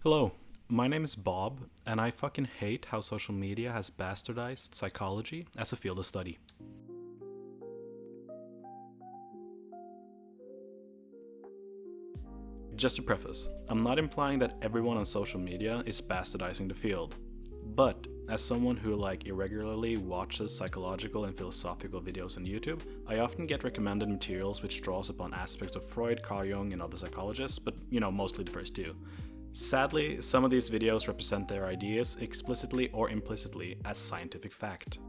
Hello, my name is Bob, and I fucking hate how social media has bastardized psychology as a field of study. Just to preface, I'm not implying that everyone on social media is bastardizing the field, but as someone who irregularly watches psychological and philosophical videos on YouTube, I often get recommended materials which draws upon aspects of Freud, Carl Jung, and other psychologists, but mostly the first two. Sadly, some of these videos represent their ideas explicitly or implicitly as scientific fact.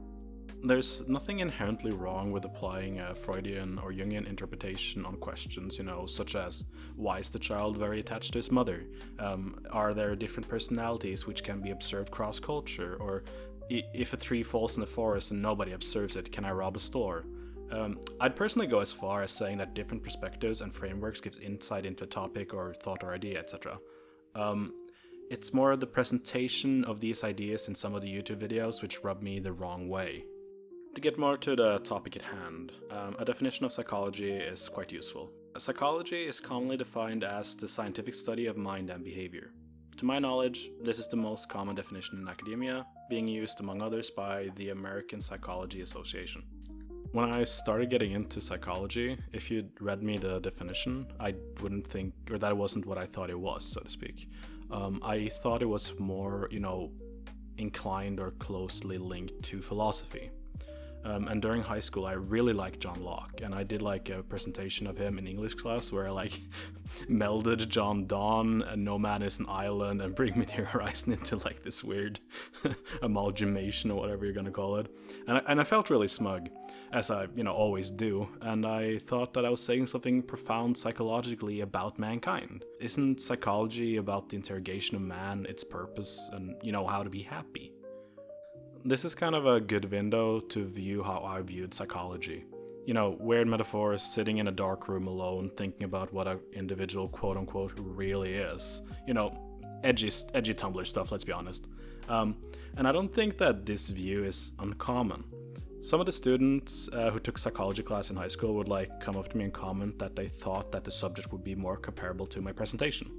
There's nothing inherently wrong with applying a Freudian or Jungian interpretation on questions, such as, why is the child very attached to his mother? Are there different personalities which can be observed cross-culture? Or if a tree falls in the forest and nobody observes it, can I rob a store? I'd personally go as far as saying that different perspectives and frameworks gives insight into a topic or thought or idea, etc. It's more the presentation of these ideas in some of the YouTube videos which rub me the wrong way. To get more to the topic at hand, a definition of psychology is quite useful. Psychology is commonly defined as the scientific study of mind and behavior. To my knowledge, this is the most common definition in academia, being used among others by the American Psychology Association. When I started getting into psychology, if you'd read me the definition, I wouldn't think, or that wasn't what I thought it was, so to speak. I thought it was more, inclined or closely linked to philosophy. And during high school, I really liked John Locke, and I did a presentation of him in English class where I melded John Donne and No Man is an Island and Bring Me Near Horizon into this weird amalgamation or whatever you're gonna call it. And I felt really smug, as I always do, and I thought that I was saying something profound psychologically about mankind. Isn't psychology about the interrogation of man, its purpose, and how to be happy? This is kind of a good window to view how I viewed psychology. Weird metaphors, sitting in a dark room alone, thinking about what an individual quote-unquote really is. Edgy Tumblr stuff, let's be honest. And I don't think that this view is uncommon. Some of the students who took psychology class in high school would come up to me and comment that they thought that the subject would be more comparable to my presentation.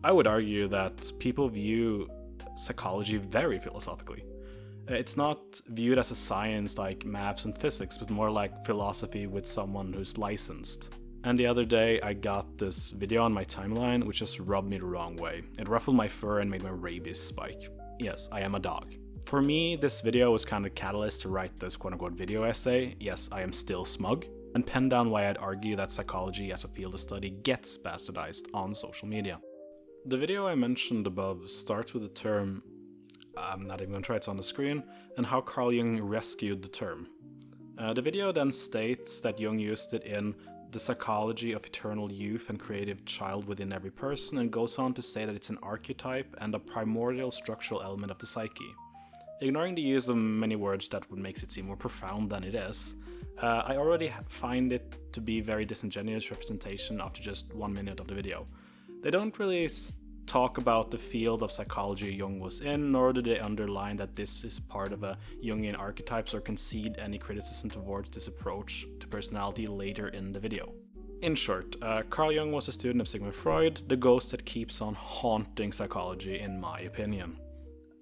I would argue that people view psychology very philosophically. It's not viewed as a science like maths and physics, but more like philosophy with someone who's licensed. And the other day, I got this video on my timeline which just rubbed me the wrong way. It ruffled my fur and made my rabies spike. Yes, I am a dog. For me, this video was kind of catalyst to write this quote-unquote video essay, yes, I am still smug, and pen down why I'd argue that psychology as a field of study gets bastardized on social media. The video I mentioned above starts with the term, I'm not even going to try, it's on the screen, and how Carl Jung rescued the term. The video then states that Jung used it in The Psychology of Eternal Youth and Creative Child Within Every Person, and goes on to say that it's an archetype and a primordial structural element of the psyche. Ignoring the use of many words that would make it seem more profound than it is, I already find it to be very disingenuous representation after just 1 minute of the video. They don't really talk about the field of psychology Jung was in, nor do they underline that this is part of a Jungian archetypes or concede any criticism towards this approach to personality later in the video. In short, Carl Jung was a student of Sigmund Freud, the ghost that keeps on haunting psychology in my opinion.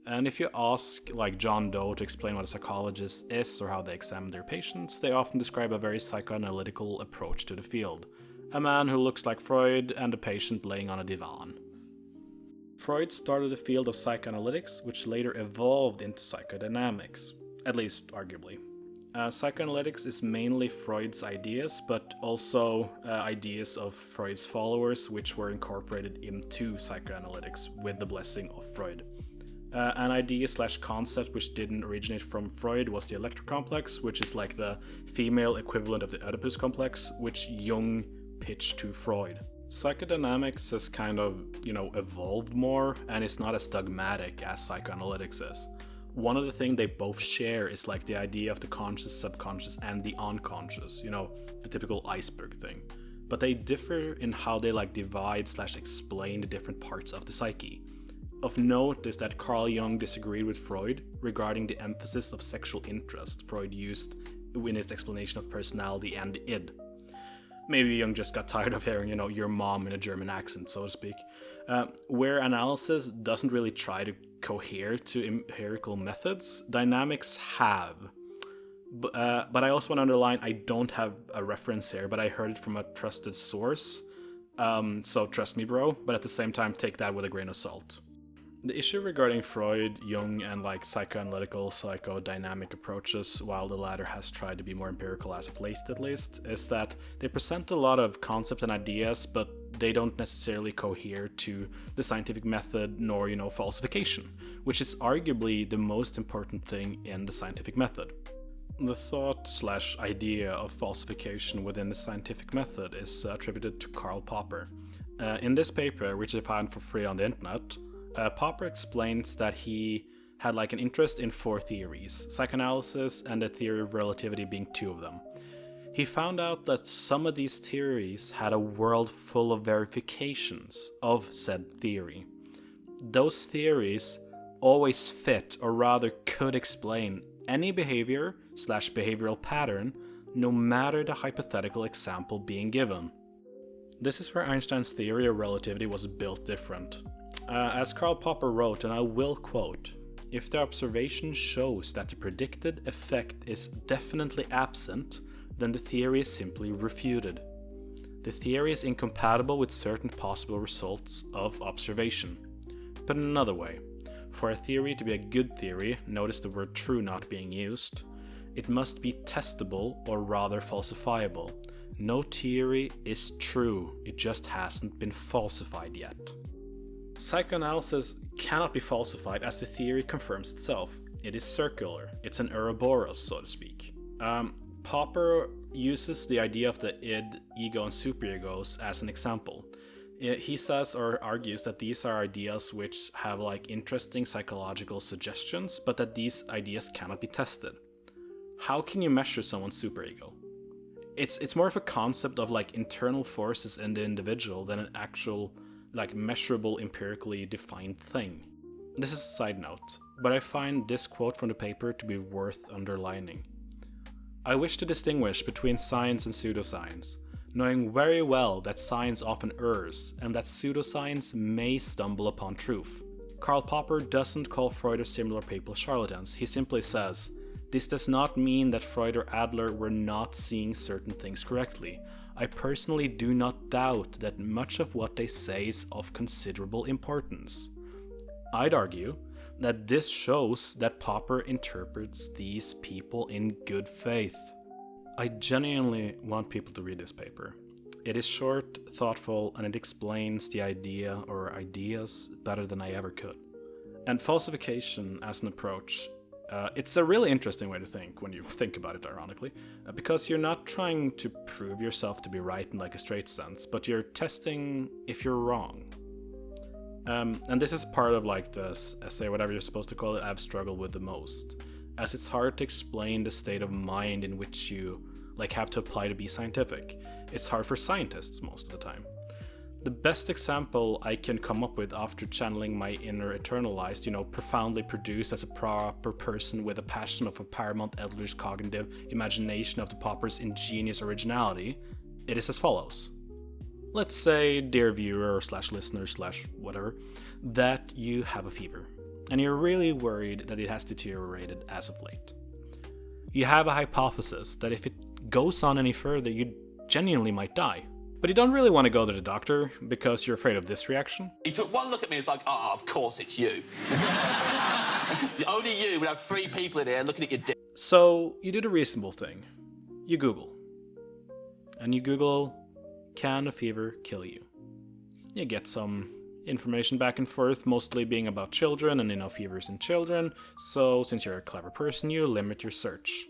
And if you ask John Doe to explain what a psychologist is or how they examine their patients, they often describe a very psychoanalytical approach to the field. A man who looks like Freud and a patient laying on a divan. Freud started the field of psychoanalytics, which later evolved into psychodynamics, at least arguably. Psychoanalytics is mainly Freud's ideas, but also ideas of Freud's followers, which were incorporated into psychoanalytics with the blessing of Freud. An idea/concept which didn't originate from Freud was the Electra complex, which is the female equivalent of the Oedipus complex, which Jung pitched to Freud. Psychodynamics has kind of, evolved more, and it's not as dogmatic as psychoanalytics is. One of the things they both share is the idea of the conscious, subconscious, and the unconscious, the typical iceberg thing. But they differ in how they divide/explain the different parts of the psyche. Of note is that Carl Jung disagreed with Freud regarding the emphasis of sexual interest Freud used in its explanation of personality and the id. Maybe Jung just got tired of hearing, your mom in a German accent, so to speak. Where analysis doesn't really try to cohere to empirical methods, dynamics have. But I also want to underline, I don't have a reference here, but I heard it from a trusted source. So trust me, bro, but at the same time, take that with a grain of salt. The issue regarding Freud, Jung, and psychoanalytical, psychodynamic approaches, while the latter has tried to be more empirical as of late at least, is that they present a lot of concepts and ideas, but they don't necessarily cohere to the scientific method nor, falsification, which is arguably the most important thing in the scientific method. The thought/idea of falsification within the scientific method is attributed to Karl Popper. In this paper, which I found for free on the internet, Popper explains that he had an interest in 4 theories, psychoanalysis and the theory of relativity being 2 of them. He found out that some of these theories had a world full of verifications of said theory. Those theories always fit, or rather could explain, any behavior/behavioral pattern, no matter the hypothetical example being given. This is where Einstein's theory of relativity was built different. As Karl Popper wrote, and I will quote, "If the observation shows that the predicted effect is definitely absent, then the theory is simply refuted. The theory is incompatible with certain possible results of observation." Put another way, for a theory to be a good theory, notice the word true not being used, it must be testable, or rather falsifiable. No theory is true, it just hasn't been falsified yet. Psychoanalysis cannot be falsified as the theory confirms itself. It is circular. It's an Ouroboros, so to speak. Popper uses the idea of the id, ego, and superegos as an example. He says or argues that these are ideas which have interesting psychological suggestions, but that these ideas cannot be tested. How can you measure someone's superego? It's more of a concept of internal forces in the individual than an actual measurable, empirically defined thing. This is a side note, but I find this quote from the paper to be worth underlining. "I wish to distinguish between science and pseudoscience, knowing very well that science often errs, and that pseudoscience may stumble upon truth." Karl Popper doesn't call Freud or similar people charlatans, he simply says, "This does not mean that Freud or Adler were not seeing certain things correctly. I personally do not doubt that much of what they say is of considerable importance." I'd argue that this shows that Popper interprets these people in good faith. I genuinely want people to read this paper. It is short, thoughtful, and it explains the idea or ideas better than I ever could. And falsification as an approach, it's a really interesting way to think when you think about it, ironically, because you're not trying to prove yourself to be right in a straight sense, but you're testing if you're wrong. And this is part of this essay, whatever you're supposed to call it, I've struggled with the most, as it's hard to explain the state of mind in which you have to apply to be scientific. It's hard for scientists most of the time. The best example I can come up with after channeling my inner Eternalized, profoundly produced as a proper person with a passion of a paramount elder's cognitive imagination of the Popper's ingenious originality, it is as follows. Let's say, dear viewer / listener / whatever, that you have a fever, and you're really worried that it has deteriorated as of late. You have a hypothesis that if it goes on any further, you genuinely might die. But you don't really want to go to the doctor because you're afraid of this reaction. He took one look at me and was of course it's you. Only you would have 3 people in here looking at your dick. So you do the reasonable thing. You Google. And you Google, can a fever kill you? You get some information back and forth, mostly being about children and fevers in children. So since you're a clever person, you limit your search.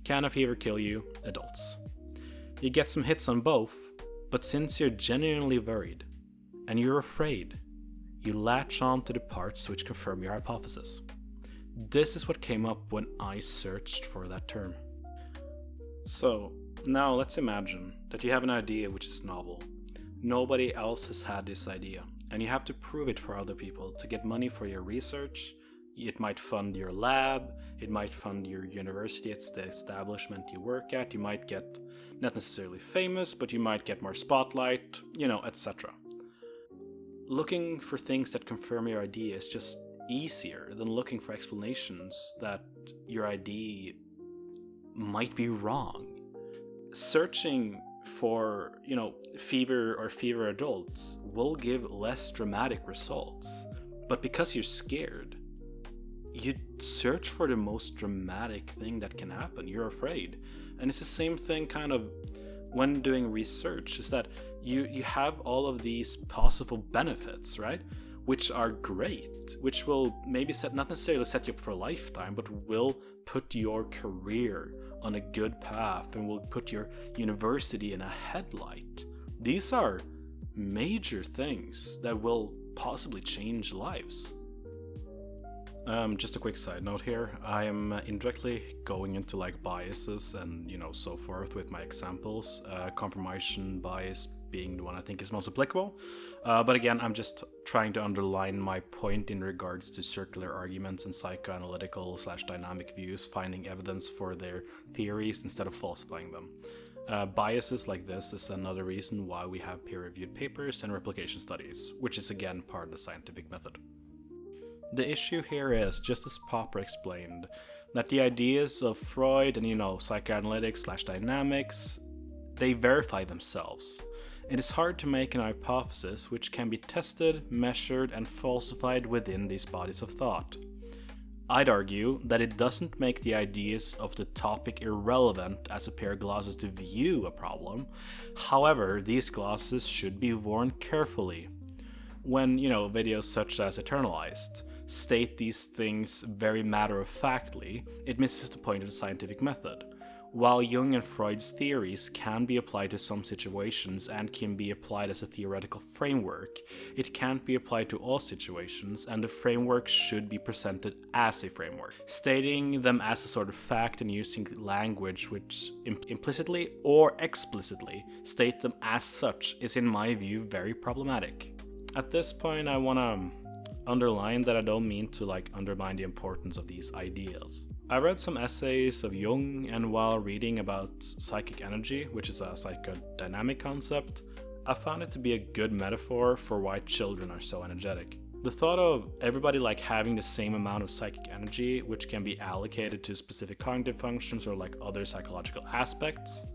Can a fever kill you? Adults. You get some hits on both, but since you're genuinely worried, and you're afraid, you latch on to the parts which confirm your hypothesis. This is what came up when I searched for that term. So, now let's imagine that you have an idea which is novel. Nobody else has had this idea, and you have to prove it for other people to get money for your research. It might fund your lab, it might fund your university, it's the establishment you work at, you might get not necessarily famous, but you might get more spotlight, etc. Looking for things that confirm your idea is just easier than looking for explanations that your idea might be wrong. Searching for, fever adults will give less dramatic results. But because you're scared, you search for the most dramatic thing that can happen. You're afraid. And it's the same thing kind of when doing research, is that you have all of these possible benefits, right? Which are great, which will maybe not necessarily set you up for a lifetime, but will put your career on a good path and will put your university in a headlight. These are major things that will possibly change lives. Just a quick side note here. I am indirectly going into biases and so forth with my examples. Confirmation bias being the one I think is most applicable. But again, I'm just trying to underline my point in regards to circular arguments and psychoanalytical/dynamic views, finding evidence for their theories instead of falsifying them. Biases like this is another reason why we have peer-reviewed papers and replication studies, which is again part of the scientific method. The issue here is, just as Popper explained, that the ideas of Freud and, psychoanalytics/dynamics, they verify themselves. It is hard to make an hypothesis which can be tested, measured, and falsified within these bodies of thought. I'd argue that it doesn't make the ideas of the topic irrelevant as a pair of glasses to view a problem. However, these glasses should be worn carefully. When, videos such as Eternalized state these things very matter-of-factly, it misses the point of the scientific method. While Jung and Freud's theories can be applied to some situations and can be applied as a theoretical framework, it can't be applied to all situations, and the framework should be presented as a framework. Stating them as a sort of fact and using language which implicitly or explicitly state them as such is, in my view, very problematic. At this point, I want to underline that I don't mean to undermine the importance of these ideas. I read some essays of Jung, and while reading about psychic energy, which is a psychodynamic concept, I found it to be a good metaphor for why children are so energetic. The thought of everybody having the same amount of psychic energy, which can be allocated to specific cognitive functions or other psychological aspects,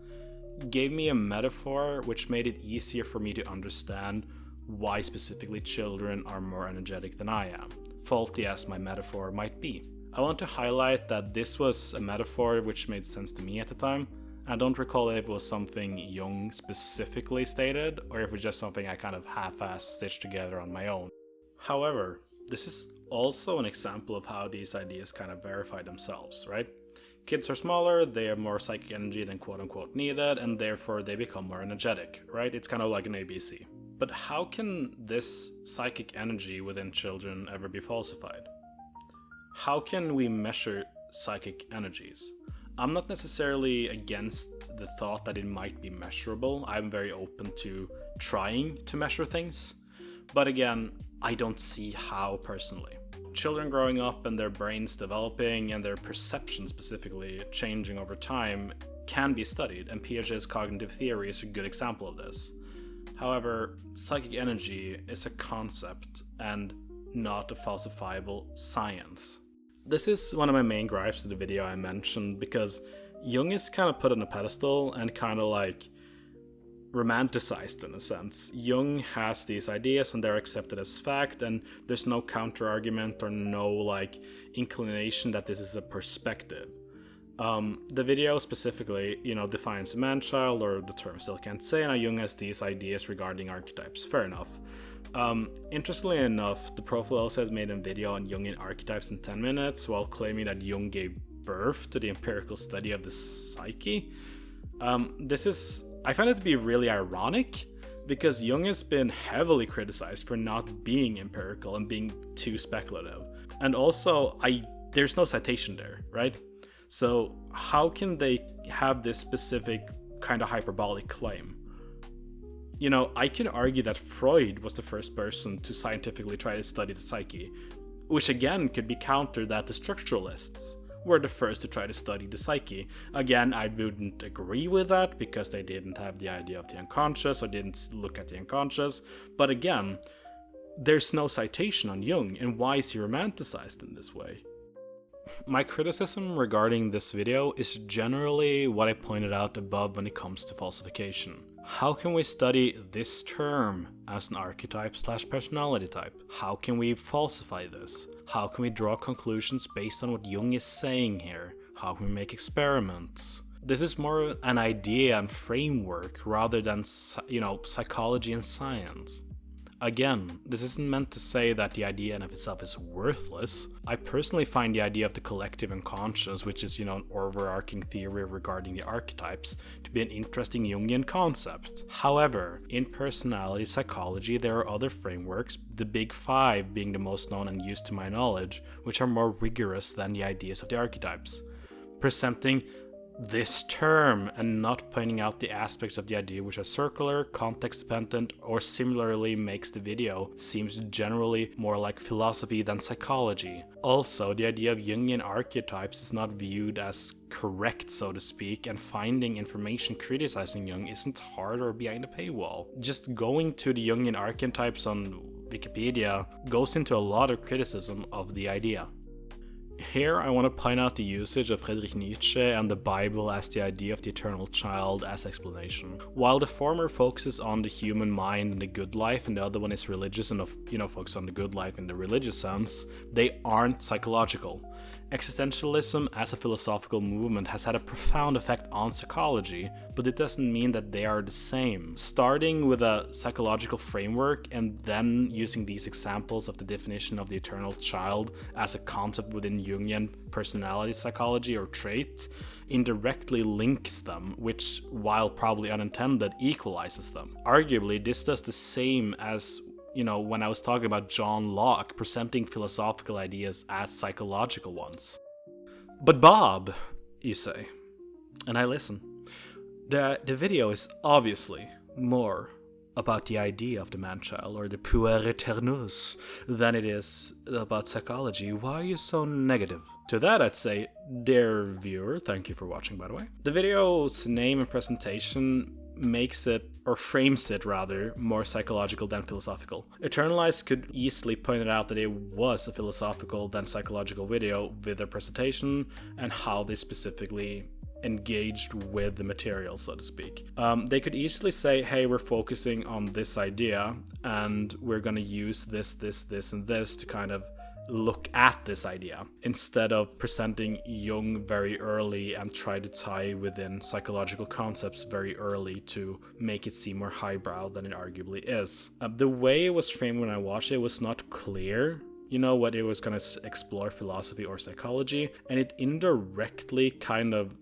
gave me a metaphor which made it easier for me to understand why specifically children are more energetic than I am, faulty as my metaphor might be. I want to highlight that this was a metaphor which made sense to me at the time. I don't recall if it was something Jung specifically stated, or if it was just something I kind of half-assed stitched together on my own. However, this is also an example of how these ideas kind of verify themselves, right? Kids are smaller, they have more psychic energy than quote-unquote needed, and therefore they become more energetic, right? It's kind of like an ABC. But how can this psychic energy within children ever be falsified? How can we measure psychic energies? I'm not necessarily against the thought that it might be measurable. I'm very open to trying to measure things. But again, I don't see how personally. Children growing up and their brains developing and their perception specifically changing over time can be studied, and Piaget's cognitive theory is a good example of this. However, psychic energy is a concept and not a falsifiable science. This is one of my main gripes to the video I mentioned, because Jung is kind of put on a pedestal and kind of romanticized in a sense. Jung has these ideas and they're accepted as fact, and there's no counter-argument or no inclination that this is a perspective. The video specifically, defines a man-child, or the term still can't say, and Jung has these ideas regarding archetypes. Fair enough. Interestingly enough, the profile also has made a video on Jungian archetypes in 10 minutes, while claiming that Jung gave birth to the empirical study of the psyche. I find it to be really ironic, because Jung has been heavily criticized for not being empirical and being too speculative. And also, there's no citation there, right? So how can they have this specific kind of hyperbolic claim? I can argue that Freud was the first person to scientifically try to study the psyche, which again could be countered that the structuralists were the first to try to study the psyche. Again, I wouldn't agree with that because they didn't have the idea of the unconscious or didn't look at the unconscious. But again, there's no citation on Jung, and why is he romanticized in this way? My criticism regarding this video is generally what I pointed out above when it comes to falsification. How can we study this term as an archetype/personality type? How can we falsify this? How can we draw conclusions based on what Jung is saying here? How can we make experiments? This is more an idea and framework rather than, psychology and science. Again, this isn't meant to say that the idea in of itself is worthless. I personally find the idea of the collective unconscious, which is, an overarching theory regarding the archetypes, to be an interesting Jungian concept. However, in personality psychology, there are other frameworks, the Big Five being the most known and used to my knowledge, which are more rigorous than the ideas of the archetypes. Presenting this term and not pointing out the aspects of the idea which are circular, context dependent, or similarly makes the video seems generally more like philosophy than psychology. Also, the idea of Jungian archetypes is not viewed as correct, so to speak, and finding information criticizing Jung isn't hard or behind a paywall. Just going to the Jungian archetypes on Wikipedia goes into a lot of criticism of the idea. Here I want to point out the usage of Friedrich Nietzsche and the Bible as the idea of the eternal child as explanation. While the former focuses on the human mind and the good life, and the other one is religious and focuses on the good life in the religious sense, they aren't psychological. Existentialism as a philosophical movement has had a profound effect on psychology, but it doesn't mean that they are the same. Starting with a psychological framework and then using these examples of the definition of the eternal child as a concept within Jungian personality psychology or trait indirectly links them, which, while probably unintended, equalizes them. Arguably, this does the same as when I was talking about John Locke presenting philosophical ideas as psychological ones. But Bob, you say, and I listen. The video is obviously more about the idea of the man-child or the puer aeternus than it is about psychology. Why are you so negative? To that I'd say, dear viewer, thank you for watching by the way. The video's name and presentation makes it, or frames it rather, more psychological than philosophical. Eternalized could easily point out that it was a philosophical than psychological video with their presentation and how they specifically engaged with the material, so to speak. They could easily say, hey, we're focusing on this idea and we're going to use this, and this to kind of look at this idea, instead of presenting Jung very early and try to tie within psychological concepts very early to make it seem more highbrow than it arguably is. The way it was framed when I watched it was not clear, what it was going to explore, philosophy or psychology, and it indirectly kind of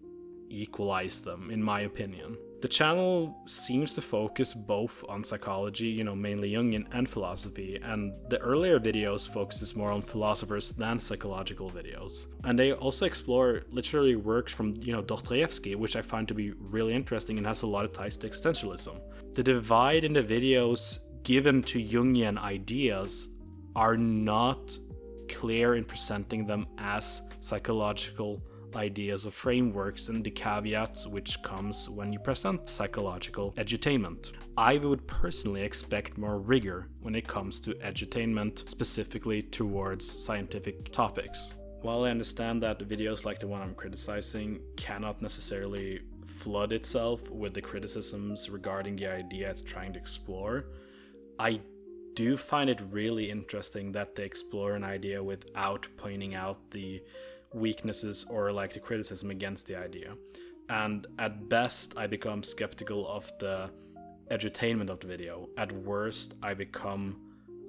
equalized them, in my opinion. The channel seems to focus both on psychology, mainly Jungian, and philosophy, and the earlier videos focuses more on philosophers than psychological videos. And they also explore literary works from, Dostoevsky, which I find to be really interesting and has a lot of ties to existentialism. The divide in the videos given to Jungian ideas are not clear in presenting them as psychological ideas or frameworks, and the caveats which comes when you present psychological edutainment. I would personally expect more rigor when it comes to edutainment, specifically towards scientific topics. While I understand that videos like the one I'm criticizing cannot necessarily flood itself with the criticisms regarding the idea it's trying to explore, I do find it really interesting that they explore an idea without pointing out the weaknesses or the criticism against the idea. And at best, I become skeptical of the edutainment of the video. At worst, I become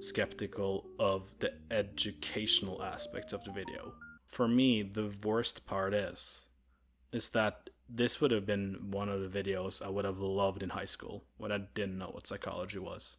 skeptical of the educational aspects of the video. For me, the worst part is that this would have been one of the videos I would have loved in high school when I didn't know what psychology was.